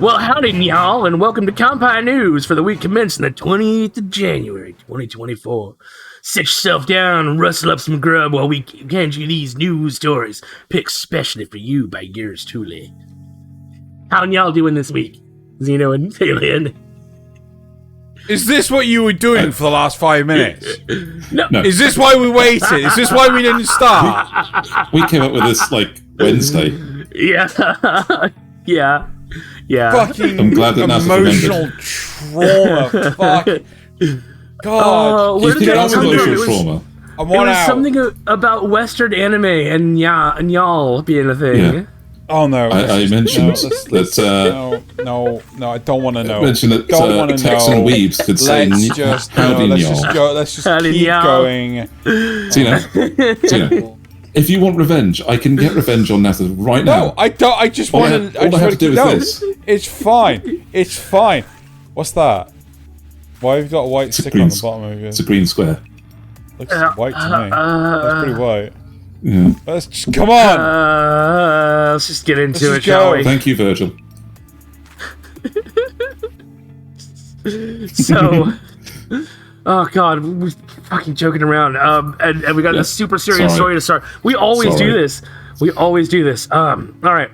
Well, howdy, y'all, and welcome to Kanpai News for the week commencing the 20th of January, 2024. Sit yourself down and rustle up some grub while we hand you these news stories picked specially for you by yours truly. How y'all doing this week, Xeno and Thaylien? Is this what you were doing for the last 5 minutes? No. Is this why we waited? Is this why we didn't start? We came up with this, Wednesday. Yeah. Yeah. Fucking I'm glad that emotional trauma. Fuck. God. Where You did think that that's come from? emotional trauma? I'm It on was out. something about Western anime and y'all being a thing. Yeah. Oh no. I mentioned No, I don't want to know. I mentioned that Don't want to Texan know. weebs could say Let's just howdy y'all. Let's just Howdy, keep y'all. going. Tino, if you want revenge, I can get revenge on Nasuth right now. No, I don't. I just All want to. I have to do is no, this. It's fine. It's fine. What's that? Why have you got a white sticker on the bottom of It's it? a green square. Looks white to me. That's pretty white. Yeah. Let's just come on. Let's just get into Let's it, just shall go. we? Thank you, Virgil. So, oh god, we're fucking joking around. And we got a super serious story to start. We always do this. All right.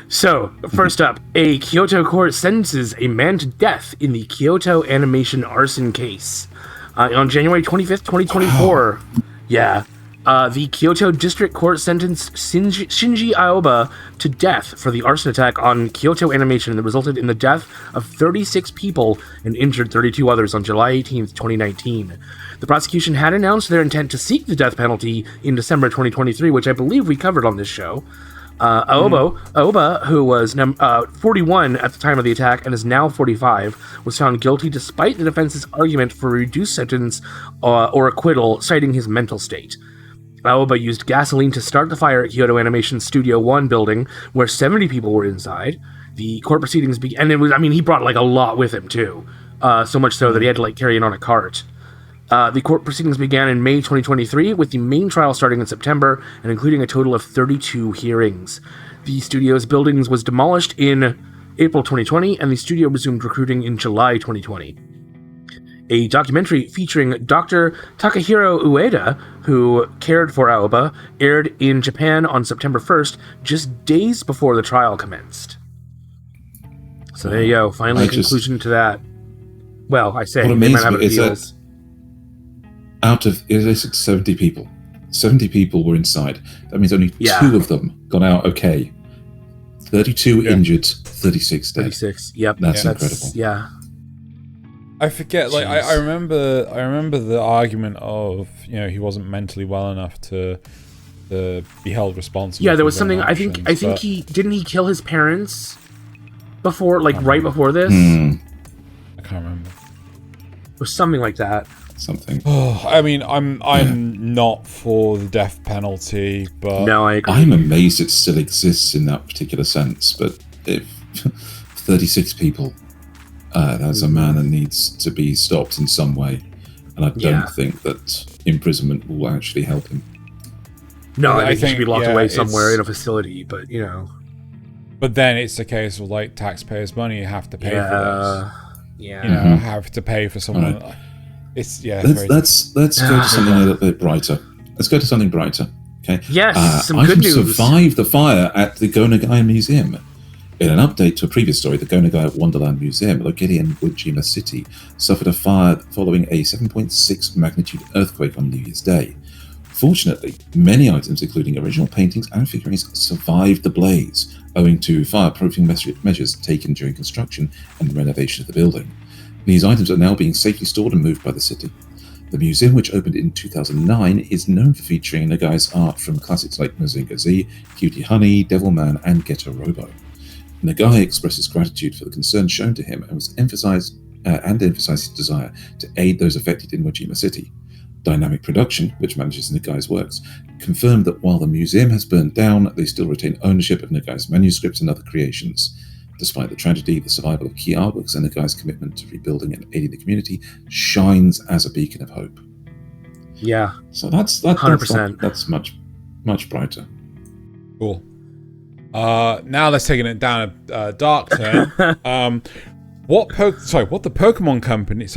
So, first up, a Kyoto court sentences a man to death in the Kyoto animation arson case. On January 25th, 2024. Yeah. The Kyoto District Court sentenced Shinji Aoba to death for the arson attack on Kyoto Animation that resulted in the death of 36 people and injured 32 others on July 18th, 2019. The prosecution had announced their intent to seek the death penalty in December 2023, which I believe we covered on this show. Aoba, who was 41 at the time of the attack and is now 45, was found guilty despite the defense's argument for a reduced sentence or acquittal, citing his mental state. Aoba used gasoline to start the fire at Kyoto Animation Studio 1 building, where 70 people were inside. The court proceedings began, and he brought a lot with him too, so much so that he had to carry it on a cart. The court proceedings began in May 2023, with the main trial starting in September and including a total of 32 hearings. The studio's buildings was demolished in April 2020, and the studio resumed recruiting in July 2020. A documentary featuring Dr. Takahiro Ueda, who cared for Aoba, aired in Japan on September 1st, just days before the trial commenced. So there you go, finally a conclusion to that. Well, I say, What they might amazed have me is appeals. that out of 70 people, 70 people were inside. That means only 2 of them got out okay. 32 injured, 36 dead. 36, yep. That's incredible. Yeah. I forget. I remember the argument of he wasn't mentally well enough to be held responsible. Yeah, there was for something. his I think actions, he didn't kill his parents before, right before this, I can't remember. or something like that. Something. I mean, I'm not for the death penalty, but No, I agree. I'm amazed it still exists in that particular sense. But if 36 people, that's a man that needs to be stopped in some way, and I don't think that imprisonment will actually help him. No, I think he should think, be locked yeah, away somewhere it's- in a facility, but But then it's a case of taxpayers' money. You have to pay for this. yeah. Have to pay for someone. Right. It's Let's go to something a little bit brighter. Let's go to something brighter. Okay. Yes, some good items news. survived the fire at the Nagai Museum. In an update to a previous story, the Nagai Wonderland Museum, located in Ujima City, suffered a fire following a 7.6 magnitude earthquake on New Year's Day. Fortunately, many items, including original paintings and figurines, survived the blaze, owing to fireproofing measures taken during construction and renovation of the building. These items are now being safely stored and moved by the city. The museum, which opened in 2009, is known for featuring Nagai's art from classics like Mazinga Z, Cutie Honey, Devilman, and Getter Robo. Nagai expresses gratitude for the concern shown to him and emphasized his desire to aid those affected in Ujima City. Dynamic Production, which manages Nagai's works, confirmed that while the museum has burned down, they still retain ownership of Nagai's manuscripts and other creations. Despite the tragedy, the survival of key artworks and Nagai's commitment to rebuilding and aiding the community shines as a beacon of hope. Yeah. So that's 100%. That's much brighter. Cool. Now let's take it down a dark turn. What the Pokemon Company?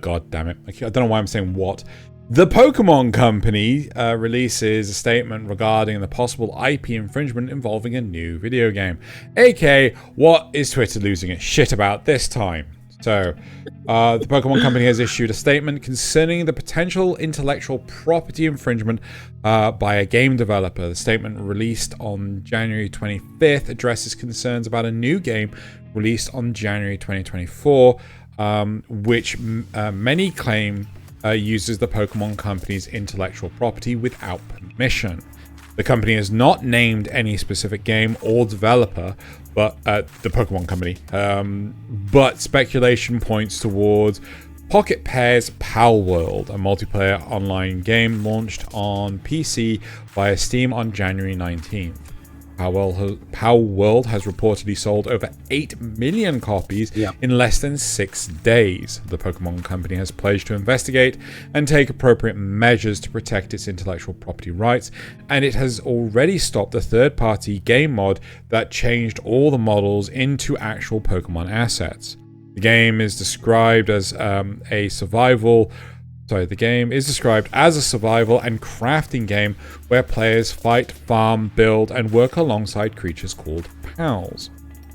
God damn it! I don't know why I'm saying what. The Pokemon Company releases a statement regarding the possible IP infringement involving a new video game. AKA, what is Twitter losing its shit about this time? So, the Pokemon Company has issued a statement concerning the potential intellectual property infringement by a game developer. The statement, released on January 25th, addresses concerns about a new game released on January 2024, which many claim uses the Pokemon Company's intellectual property without permission. The company has not named any specific game or developer, but the Pokemon Company. But speculation points towards Pocket Pair's Palworld, a multiplayer online game launched on PC via Steam on January 19th. Palworld has reportedly sold over 8 million copies in less than 6 days. The Pokemon Company has pledged to investigate and take appropriate measures to protect its intellectual property rights, and it has already stopped a third-party game mod that changed all the models into actual Pokemon assets. The game is described as a survival and crafting game where players fight, farm, build, and work alongside creatures called pals.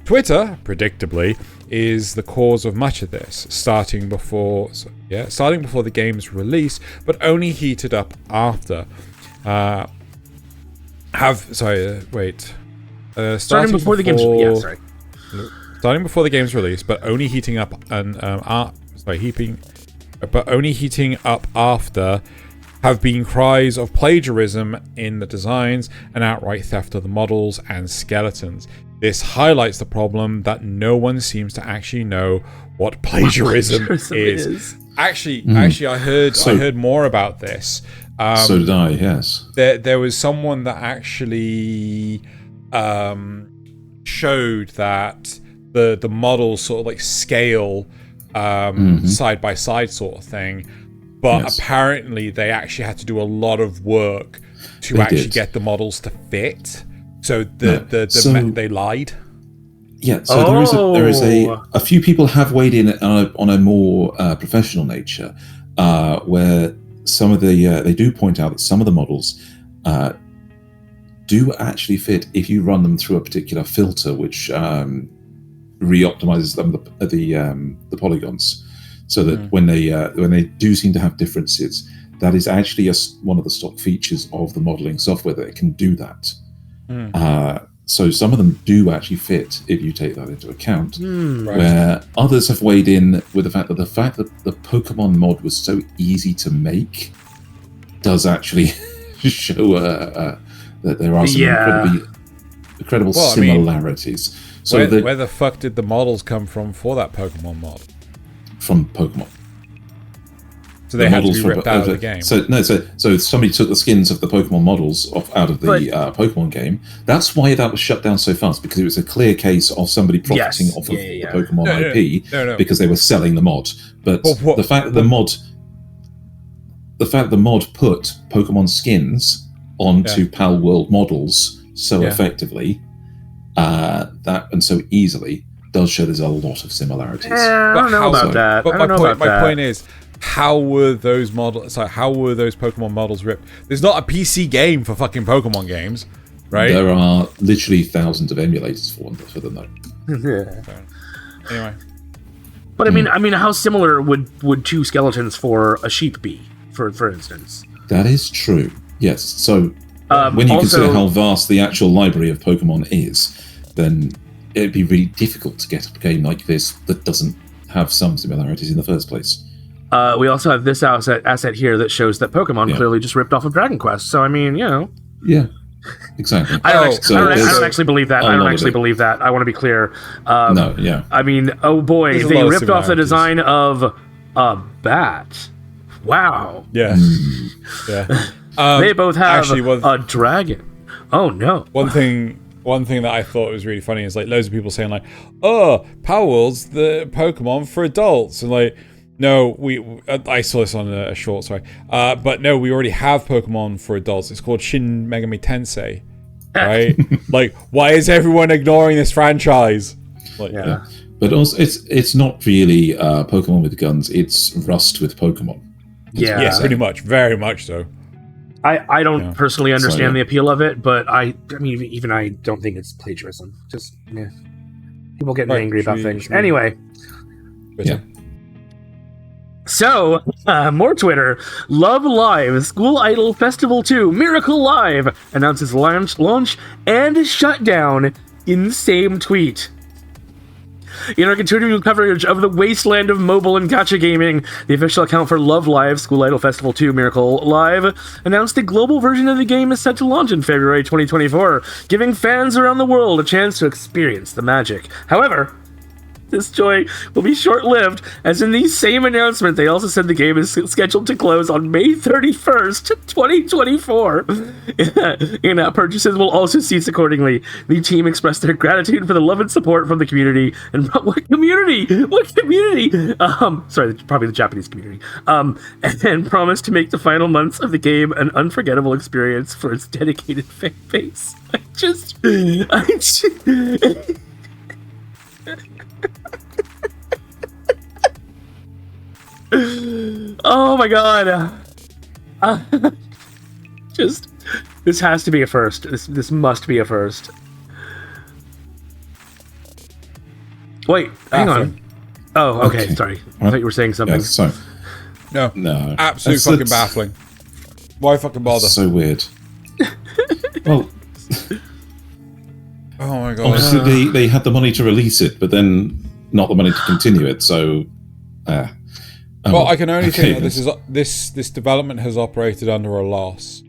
Twitter, predictably, is the cause of much of this, starting before the game's release, but only heated up after. Starting before the game's Starting before the game's release, but only heating up after have been cries of plagiarism in the designs and outright theft of the models and skeletons. This highlights the problem that no one seems to actually know what plagiarism is. Actually, I heard more about this. So did I, yes. There was someone that actually showed that the models sort of like scale side by side sort of thing, but apparently they actually had to do a lot of work to get the models to fit. So they lied. Yeah, so there is a few people have weighed in on a more professional nature, where some of they do point out that some of the models do actually fit if you run them through a particular filter, which re-optimizes them the polygons, so that when they do seem to have differences, that is actually one of the stock features of the modeling software, that it can do that. So some of them do actually fit if you take that into account. Where others have weighed in with the fact that the Pokemon mod was so easy to make does actually show that there are some incredible similarities. So where the fuck did the models come from for that Pokemon mod? From Pokemon. So they had to be ripped out of the game. So somebody took the skins of the Pokemon models out of the Pokemon game. That's why that was shut down so fast, because it was a clear case of somebody profiting off of the Pokemon IP because they were selling the mod. But the fact that the mod put Pokemon skins onto Palworld models so effectively, and so easily, does show there's a lot of similarities. I don't know about that. But my point is, how were those Pokemon models ripped? There's not a PC game for fucking Pokemon games, right? There are literally thousands of emulators for them, though. Anyway. But I mean, how similar would two skeletons for a sheep be, for instance? That is true. Yes. So when you consider how vast the actual library of Pokemon is, then it'd be really difficult to get a game like this that doesn't have some similarities in the first place. We also have this asset here that shows that Pokemon clearly just ripped off of Dragon Quest. So I mean, Yeah, exactly. I don't actually believe that. I don't actually believe that. I want to be clear. I mean, oh boy, they ripped off the design of a bat. Wow. Yeah. They both have a dragon. Oh no. One thing that I thought was really funny is like loads of people saying like, "Oh, Palworld's the Pokemon for adults," and like, no, I saw this on a short, but no, we already have Pokemon for adults. It's called Shin Megami Tensei. right? Like, why is everyone ignoring this franchise? Like, Yeah. But also, it's not really Pokemon with guns. It's Rust with Pokemon. Yeah. yeah, pretty much, very much so. I don't personally understand So, the appeal of it, but I mean, even I don't think it's plagiarism. Just people getting angry about things. Anyway. Yeah. So, more Twitter. Love Live School Idol Festival 2 Miracle Live announces launch and shutdown in same tweet. In our continuing coverage of the wasteland of mobile and gacha gaming, the official account for Love Live School Idol Festival 2 Miracle Live announced a global version of the game is set to launch in February 2024, giving fans around the world a chance to experience the magic. However, this joy will be short-lived, as in the same announcement, they also said the game is scheduled to close on May 31st, 2024. In-app purchases will also cease accordingly. The team expressed their gratitude for the love and support from the community. And what community? What community? Sorry, probably the Japanese community. And promised to make the final months of the game an unforgettable experience for its dedicated fan base. I just oh my god. Just this has to be a first. This must be a first. Wait, hang on. Oh, okay, sorry. I thought you were saying something. Yeah, so, No. Absolutely fucking baffling. Why fucking bother? So weird. Well, oh my god. obviously they had the money to release it, but then not the money to continue it. So, well, I can only think that this development has operated under a loss,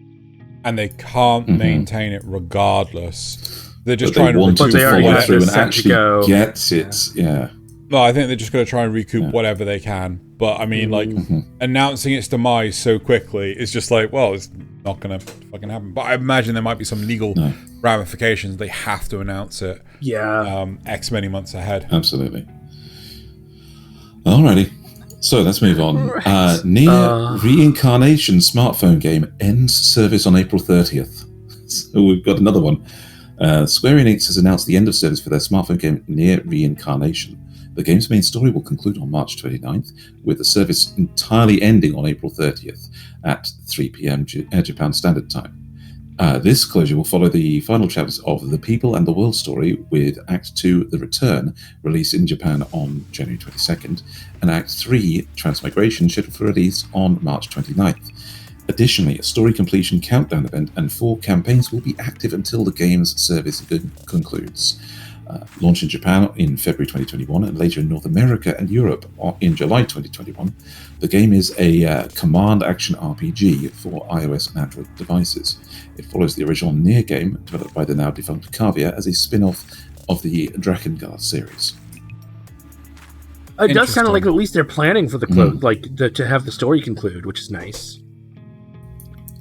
and they can't maintain it regardless. They're just trying to recoup follow through and actually get it. Yeah. No, I think they're just going to try and recoup whatever they can. But I mean, like announcing its demise so quickly is just like, well, it's not going to fucking happen. But I imagine there might be some legal ramifications. They have to announce it. Yeah. X many months ahead. Absolutely. Alrighty. So let's move on. Nier Reincarnation smartphone game ends service on April 30th. So we've got another one. Square Enix has announced the end of service for their smartphone game Nier Reincarnation. The game's main story will conclude on March 29th, with the service entirely ending on April 30th at 3 p.m. Japan Standard Time. This closure will follow the final chapters of The People and the World story, with Act 2, The Return, released in Japan on January 22nd, and Act 3, Transmigration, scheduled for release on March 29th. Additionally, a story completion countdown event and 4 campaigns will be active until the game's service concludes. Launch in Japan in February 2021 and later in North America and Europe in July 2021. The game is a command action RPG for iOS and Android devices. It follows the original Nier game, developed by the now defunct Kamuy, as a spin-off of the Drakengard series. It does sound like at least they're planning for the to have the story conclude, which is nice.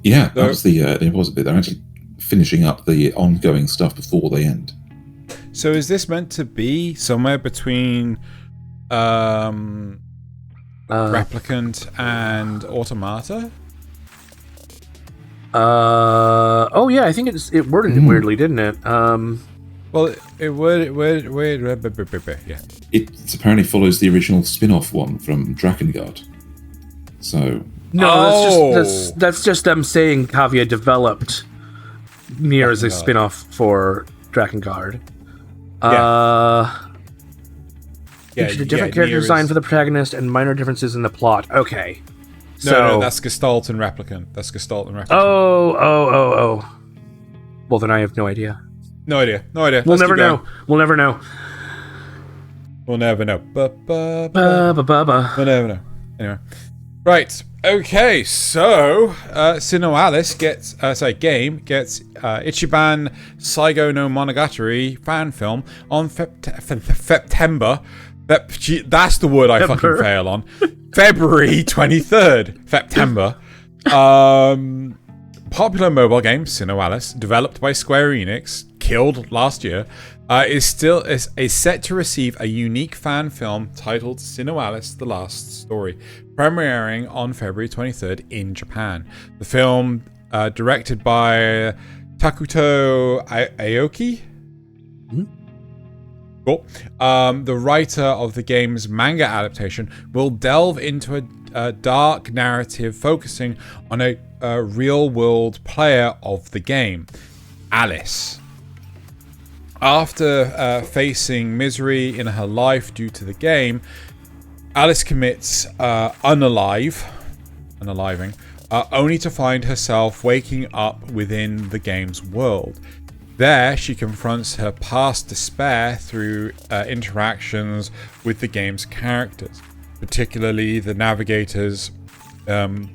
Yeah, that was the important bit. They're actually finishing up the ongoing stuff before they end. So is this meant to be somewhere between Replicant and Automata? Oh yeah, I think it worded it weirdly, didn't it? Well, it would yeah. It apparently follows the original spin-off one from Drakengard. So no, that's just them saying Kamuy developed Nier as a spin-off for Drakengard. Featured a different character design for the protagonist and minor differences in the plot. Okay. No, that's Gestalt and Replicant. Oh. Well, then I have no idea. No idea. We'll never know. We'll never know. We'll never know. We'll never know. Anyway. Right. Okay, so SINoALICE gets Ichiban Saigo no Monogatari fan film on September. That's the word I fucking fail on. February 23rd, September. Popular mobile game SINoALICE, developed by Square Enix, killed last year, is set to receive a unique fan film titled SINoALICE: The Last Story, premiering on February 23rd in Japan. The film, directed by Takuto Aoki. Cool. The writer of the game's manga adaptation will delve into a dark narrative focusing on a real-world player of the game, Alice. After facing misery in her life due to the game, Alice commits unaliving, only to find herself waking up within the game's world. There, she confronts her past despair through interactions with the game's characters, particularly the navigators Para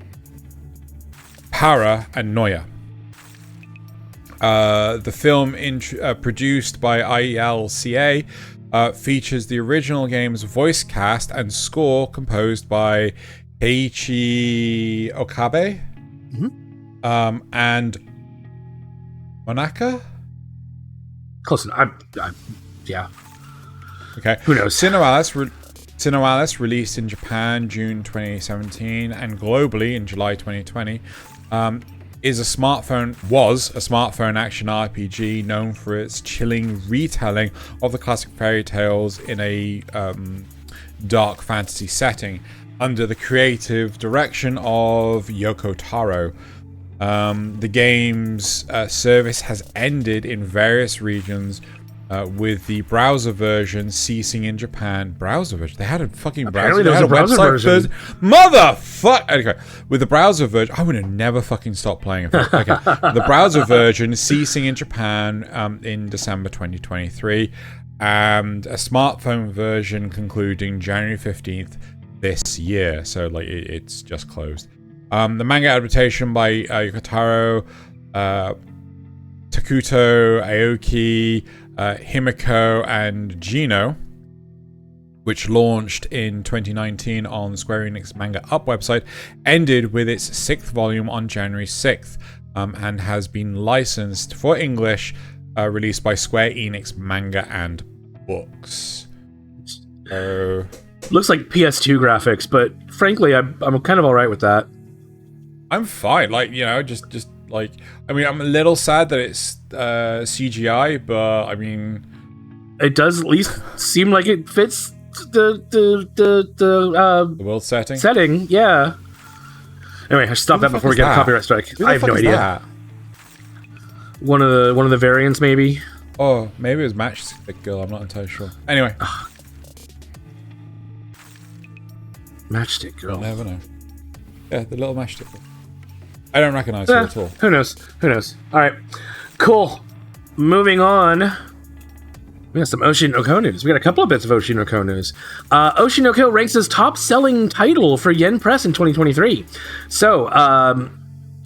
and Noya. The film, produced by IELCA, features the original game's voice cast and score composed by Keiichi Okabe and Monaka. Close enough. Yeah. Okay. Who knows? SINoALICE, released in Japan June 2017 and globally in July 2020, was a smartphone action RPG known for its chilling retelling of the classic fairy tales in a dark fantasy setting under the creative direction of Yoko Taro. The game's service has ended in various regions, with the browser version ceasing in Japan. Browser version? They had a fucking browser. Apparently there was a browser version. Motherfuck! Anyway, with the browser version, I would have never fucking stopped playing it. Okay. The browser version ceasing in Japan in December 2023, and a smartphone version concluding January 15th this year. So, like, it's just closed. The manga adaptation by Yokotaro, Takuto Aoki, Himiko, and Gino, which launched in 2019 on Square Enix Manga Up website, ended with its 6th volume on January 6th, and has been licensed for English, released by Square Enix Manga and Books. So, looks like PS2 graphics, but frankly, I'm kind of all right with that. I'm fine. Like, you know, just like, I mean, I'm a little sad that it's CGI, but I mean, it does at least seem like it fits the world setting. Yeah. Anyway, I should stop that before we get a copyright strike. I have no idea. That? One of the variants, maybe. Oh, maybe it was Matchstick Girl. I'm not entirely sure. Anyway, Matchstick Girl. I'll never know. Yeah, the little Matchstick Girl. I don't recognize her at all. Who knows? All right, cool. Moving on. We got some Oishi no Ko news. We got a couple of bits of Oishi no Ko news. Oishi no Ko ranks as top-selling title for Yen Press in 2023. So,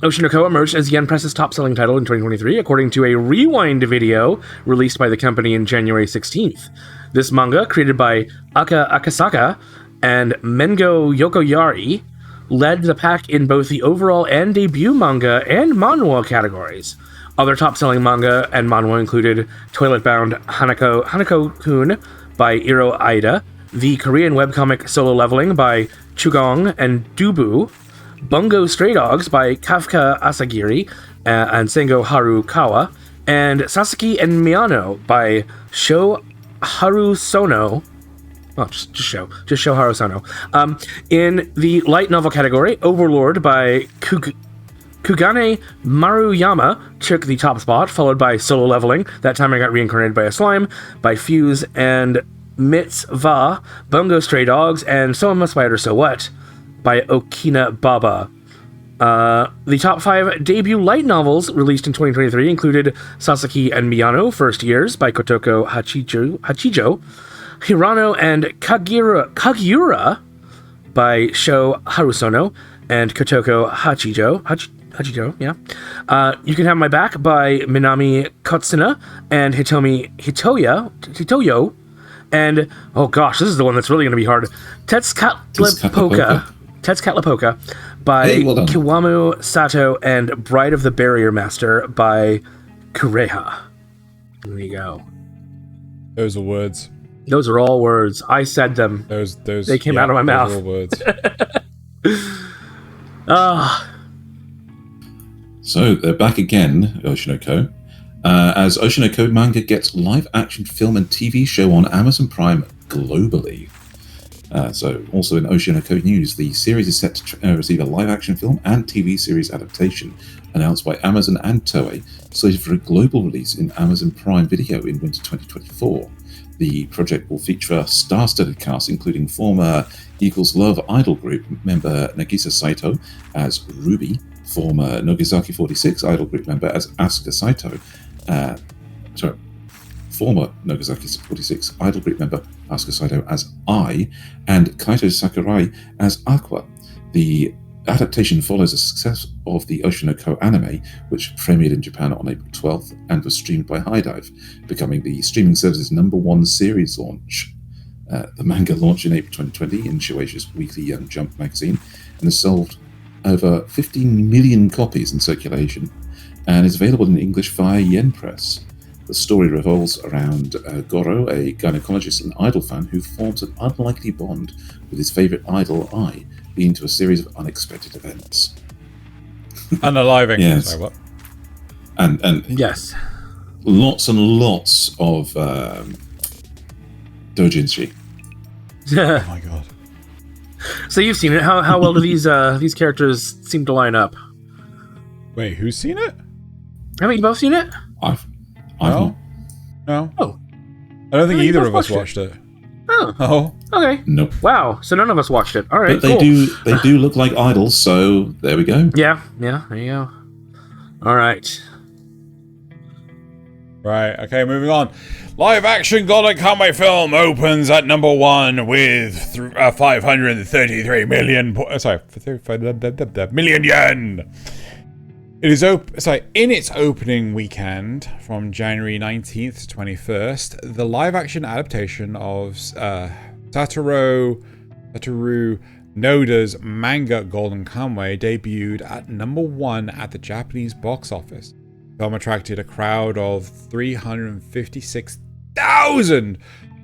Oishi no Ko emerged as Yen Press's top-selling title in 2023, according to a Rewind video released by the company in January 16th. This manga, created by Aka Akasaka and Mengo Yokoyari, led the pack in both the overall and debut manga and manhwa categories. Other top-selling manga and manhwa included Toilet-Bound Hanako-kun by Iro Aida, the Korean webcomic Solo Leveling by Chugong and Dubu, Bungo Stray Dogs by Kafka Asagiri and Sengo Harukawa, and Sasaki and Miyano by Sho Harusono. Oh, just Sho Harusono. In the light novel category, Overlord by Kugane Maruyama took the top spot, followed by Solo Leveling, That Time I Got Reincarnated by a Slime, by Fuse and Mitzvah, Bungo Stray Dogs, and So Am a Spider, So What, by Okina Baba. The top 5 debut light novels released in 2023 included Sasaki and Miyano, First Years, by Kotoko Hachijo, Hirano and Kagiura by Sho Harusono, and Kotoko Hachijo, yeah. You Can Have My Back by Minami Kotsuna and Hitoyo, and, oh gosh, this is the one that's really going to be hard, Tetsukatlepoka by Kiwamu Sato, and Bride of the Barrier Master by Kureha. There you go. Those are words. Those are all words. I said them. They came out of my mouth. Those are all words. So they're back again, Oshinoko, as Oshinoko manga gets live-action film and TV show on Amazon Prime globally. So also in Oshinoko news, the series is set to receive a live-action film and TV series adaptation announced by Amazon and Toei, slated for a global release in Amazon Prime Video in winter 2024. The project will feature a star-studded cast, including former Equals Love idol group member Nagisa Saito as Ruby, former Nogizaki 46 idol group member as Asuka Saito, former Nogizaki 46 idol group member Asuka Saito as Ai, and Kaito Sakurai as Aqua. The adaptation follows the success of the Oshinoko anime, which premiered in Japan on April 12th and was streamed by HIDIVE, becoming the streaming service's #1 series launch. The manga launched in April 2020 in Shueisha's weekly Young Jump magazine and has sold over 15 million copies in circulation and is available in English via Yen Press. The story revolves around Goro, a gynecologist and idol fan who forms an unlikely bond with his favorite idol, Ai, leading to a series of unexpected events. Unaliving. Yes. Sorry, what? And Yes. lots and lots of doujinshi. Oh my god. So you've seen it. How well do these characters seem to line up? Wait, who's seen it? Haven't you both seen it? I've No. No. Oh. I don't think Oh, you either both of us watched watched it. Oh. Oh. Okay. nope. Wow. So none of us watched it. All right. But they cool. do look like idols, so there we go. Yeah. Yeah. There you go. All right. Right, okay, moving on. Live action Golden Kamuy film opens at #1 with 533 million. Million yen. It is in its opening weekend from January 19th to 21st, the live action adaptation of Satoru Noda's manga Golden Kamuy debuted at #1 at the Japanese box office. The film attracted a crowd of 356,000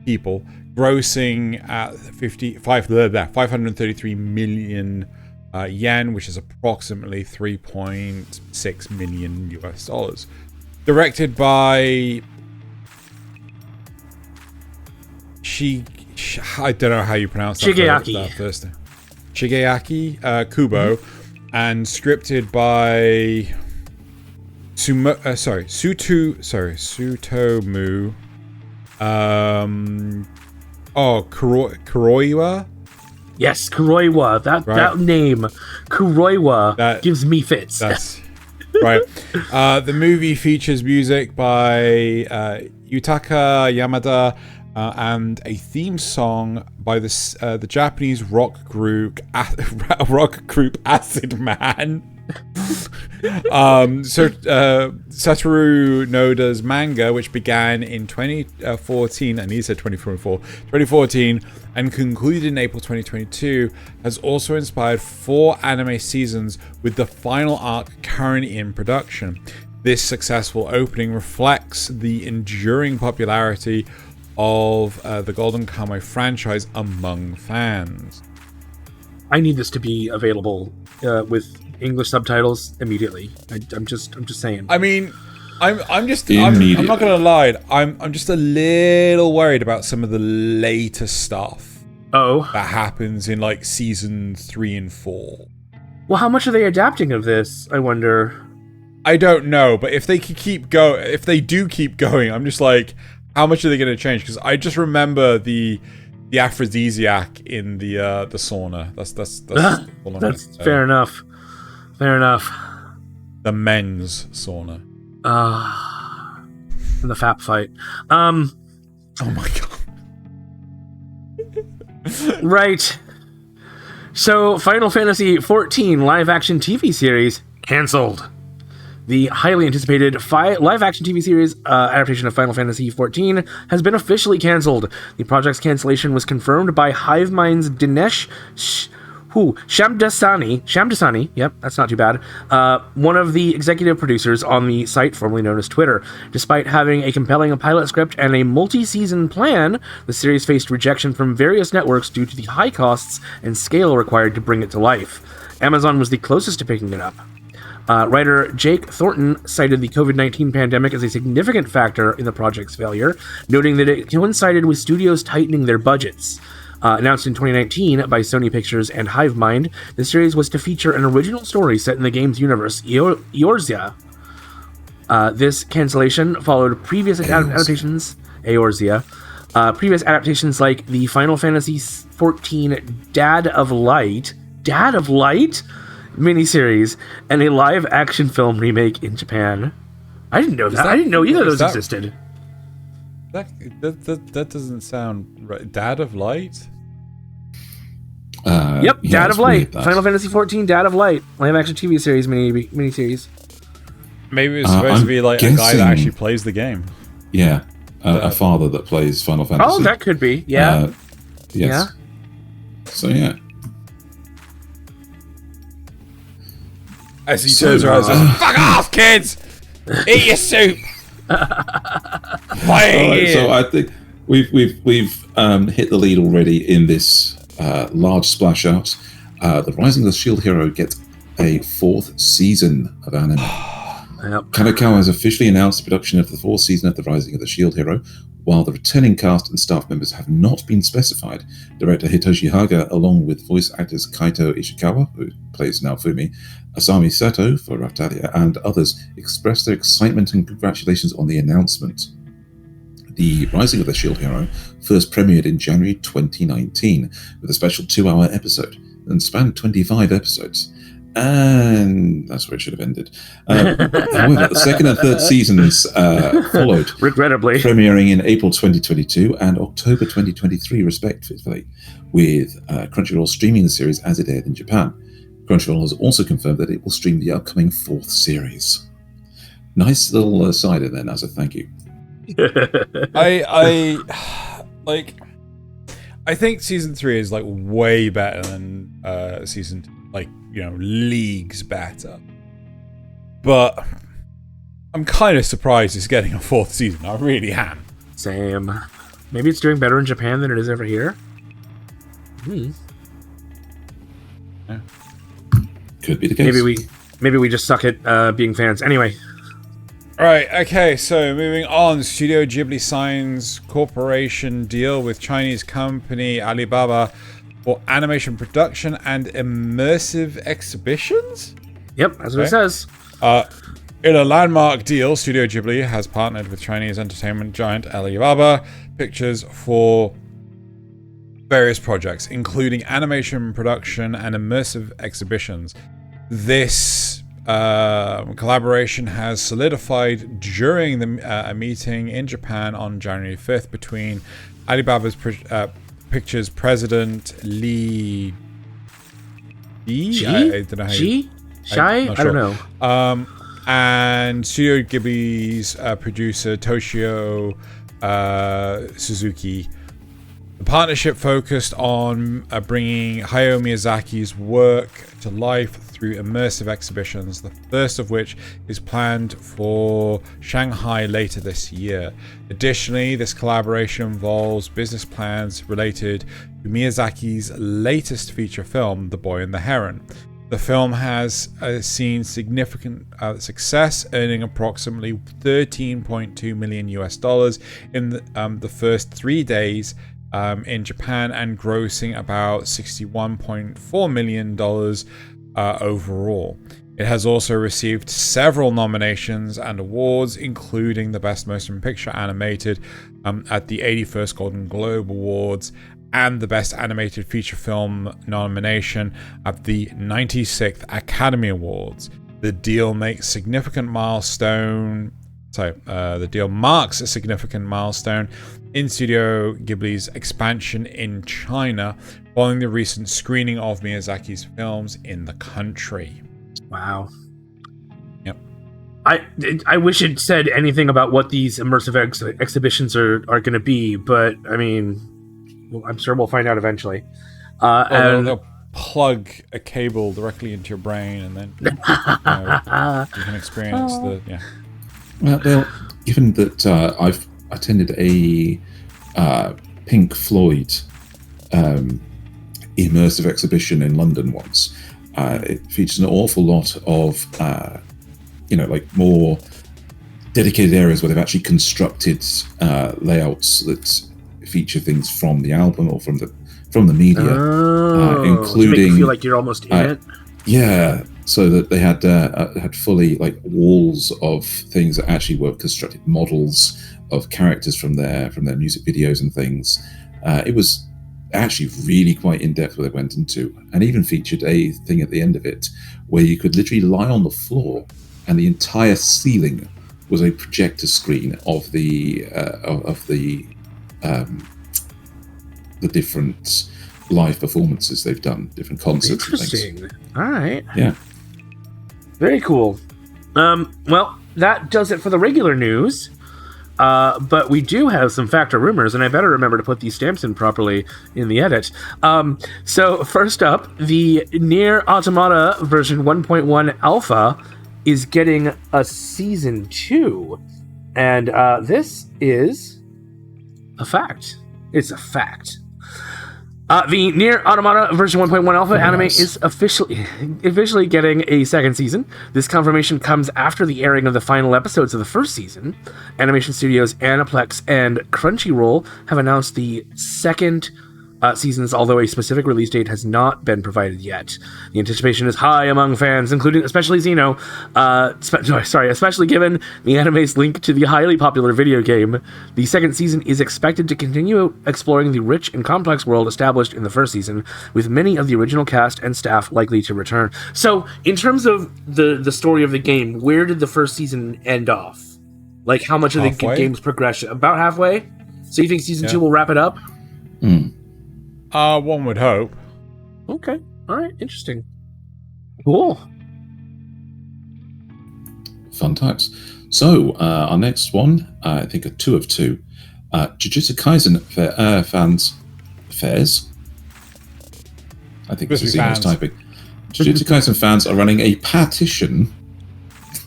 people, grossing at 533 million yen, which is approximately $3.6 million US. Directed by I don't know how you pronounce that first name. Shigeaki Kubo, and scripted by Sutomu Kuroiwa. Yes, Kuroiwa. That name, Kuroiwa, gives me fits. That's right. The movie features music by Yutaka Yamada and a theme song by the Japanese rock group Acid Man. Satoru Noda's manga, which began in 2014, and he said 2014, and concluded in April 2022, has also inspired 4 anime seasons, with the final arc currently in production. This successful opening reflects the enduring popularity of the Golden Kamuy franchise among fans. I need this to be available with English subtitles immediately. I'm just saying. I mean, I'm not gonna lie. I'm just a little worried about some of the later stuff. Oh, that happens in like season 3 and 4. Well, how much are they adapting of this? I wonder. I don't know, but if they do keep going, I'm just like, how much are they going to change? Because I just remember the aphrodisiac in the sauna. That's fair enough. Fair enough. The men's sauna. And the FAP fight. Oh my god. Right. So, Final Fantasy XIV live-action TV series cancelled. The highly anticipated live-action TV series adaptation of Final Fantasy XIV has been officially cancelled. The project's cancellation was confirmed by HiveMind's Dinesh Shamdasani, yep, that's not too bad, one of the executive producers on the site formerly known as Twitter. Despite having a compelling pilot script and a multi-season plan, the series faced rejection from various networks due to the high costs and scale required to bring it to life. Amazon was the closest to picking it up. Writer Jake Thornton cited the COVID-19 pandemic as a significant factor in the project's failure, noting that it coincided with studios tightening their budgets. Announced in 2019 by Sony Pictures and Hivemind, the series was to feature an original story set in the game's universe, Eorzea. This cancellation followed previous adaptations, previous adaptations like the Final Fantasy XIV Dad of Light miniseries and a live-action film remake in Japan. I didn't know that. I didn't know either of those existed. That doesn't sound right. Dad of Light? Yep, Dad of Light. Final Fantasy XIV Dad of Light. Live-action TV series miniseries. Maybe it's supposed to be like a guy that actually plays the game. Yeah, a father that plays Final Fantasy. Oh, that could be. Yeah. Yes. Yeah. So, yeah. As he turns around and says, "Fuck off, kids! Eat your soup." So I think we've hit the lead already in this large splash out. The Rising of the Shield Hero gets a 4th season of anime. Yep. Kadokawa has officially announced the production of the 4th season of The Rising of the Shield Hero. While the returning cast and staff members have not been specified, director Hitoshi Haga, along with voice actors Kaito Ishikawa, who plays Naofumi, Asami Sato for Raftalia, and others, expressed their excitement and congratulations on the announcement. The Rising of the Shield Hero first premiered in January 2019 with a special 2-hour episode and spanned 25 episodes. And that's where it should have ended. However, the 2nd and 3rd seasons followed, regrettably, premiering in April 2022 and October 2023, respectively, with Crunchyroll streaming the series as it aired in Japan. Crunchyroll has also confirmed that it will stream the upcoming 4th series. Nice little side in there, Nasuth. Thank you. I think season 3 is like way better than season 2. Like, you know, leagues better. But I'm kind of surprised it's getting a 4th season. I really am. Same. Maybe it's doing better in Japan than it is over here. Yeah. Could be the case. Maybe we just suck at being fans. Anyway. Alright, okay, so moving on. Studio Ghibli signs corporation deal with Chinese company Alibaba for animation production and immersive exhibitions? Yep, that's what it says. In a landmark deal, Studio Ghibli has partnered with Chinese entertainment giant Alibaba Pictures for various projects, including animation production and immersive exhibitions. This collaboration has solidified during a meeting in Japan on January 5th between Alibaba's Pictures president Lee. I don't know how you, I don't know. And Studio Ghibli's producer Toshio Suzuki. The partnership focused on bringing Hayao Miyazaki's work to life through immersive exhibitions, the first of which is planned for Shanghai later this year. Additionally, this collaboration involves business plans related to Miyazaki's latest feature film, The Boy and the Heron. The film has seen significant success, earning approximately $13.2 million in the first 3 days in Japan and grossing about $61.4 million overall. It has also received several nominations and awards, including the Best Motion Picture Animated at the 81st Golden Globe Awards and the Best Animated Feature Film nomination at the 96th Academy Awards. The deal marks a significant milestone in Studio Ghibli's expansion in China, following the recent screening of Miyazaki's films in the country. Wow. Yep. I wish it said anything about what these immersive exhibitions are going to be, but I mean, I'm sure we'll find out eventually. They'll plug a cable directly into your brain, and then you can experience Well, given that I've attended a Pink Floyd immersive exhibition in London once, It features an awful lot of, like more dedicated areas where they've actually constructed layouts that feature things from the album or from the media, including to make you feel like you're almost in it. Yeah, so that they had fully like walls of things that actually were constructed models of characters from their music videos and things. It was actually really quite in depth what they went into, and even featured a thing at the end of it where you could literally lie on the floor, and the entire ceiling was a projector screen of the different live performances they've done, different concerts. Interesting. And things. All right. Yeah. Very cool. Well, that does it for the regular news. But we do have some factor rumors, and I better remember to put these stamps in properly in the edit. So first up, the Nier Automata version 1.1 alpha is getting a season 2, and this is a fact. It's a fact. The Nier Automata version 1.1 alpha anime is officially getting a second season. This confirmation comes after the airing of the final episodes of the first season. Animation Studios Aniplex and Crunchyroll have announced the second seasons, although a specific release date has not been provided yet. The anticipation is high among fans, including especially Xeno, especially given the anime's link to the highly popular video game. The second season is expected to continue exploring the rich and complex world established in the first season, with many of the original cast and staff likely to return. So, in terms of the story of the game, where did the first season end off? Like, how much of the game's progression? About halfway? So you think season 2 will wrap it up? One would hope. Okay. All right. Interesting. Cool. Fun times. So, our next one, I think a 2 of 2. Jujutsu Kaisen fairs. I think this is Xeno's typing. Jujutsu Kaisen fans are running a petition.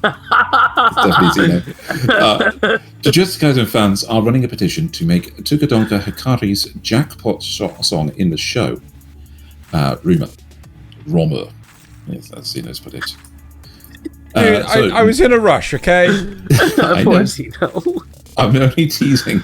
Definitely Xeno. Jujutsu Kaisen fans are running a petition to make Tukadonka Hikari's jackpot song in the show. Romer. Yes, that's Xeno's put it. Dude, I was in a rush, okay? I know. I'm only teasing.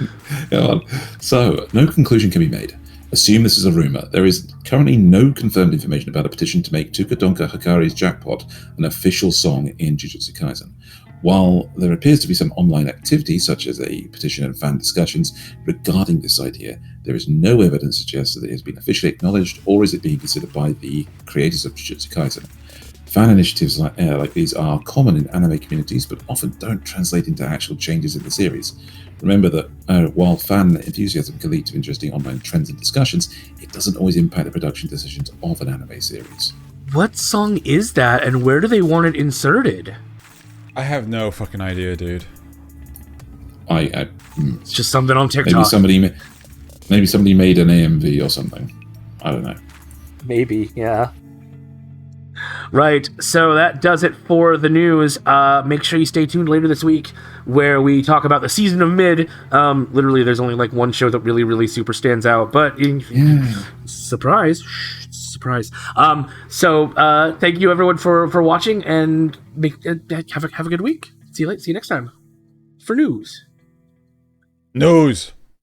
Go on. So, no conclusion can be made. Assume this is a rumor. There is currently no confirmed information about a petition to make Tukadonka Hikari's Jackpot an official song in Jujutsu Kaisen. While there appears to be some online activity, such as a petition and fan discussions regarding this idea, there is no evidence to suggest that it has been officially acknowledged, or is it being considered by the creators of Jujutsu Kaisen. Fan initiatives like these are common in anime communities, but often don't translate into actual changes in the series. Remember that while fan enthusiasm can lead to interesting online trends and discussions, it doesn't always impact the production decisions of an anime series. What song is that, and where do they want it inserted? I have no fucking idea, dude. It's just something on TikTok. Maybe somebody made an AMV or something. I don't know. Maybe, yeah. Right, so that does it for the news. Make sure you stay tuned later this week where we talk about the season of Mid. Literally, there's only like one show that really, really super stands out, but surprise. So thank you everyone for watching, and have a good week. See you next time for news.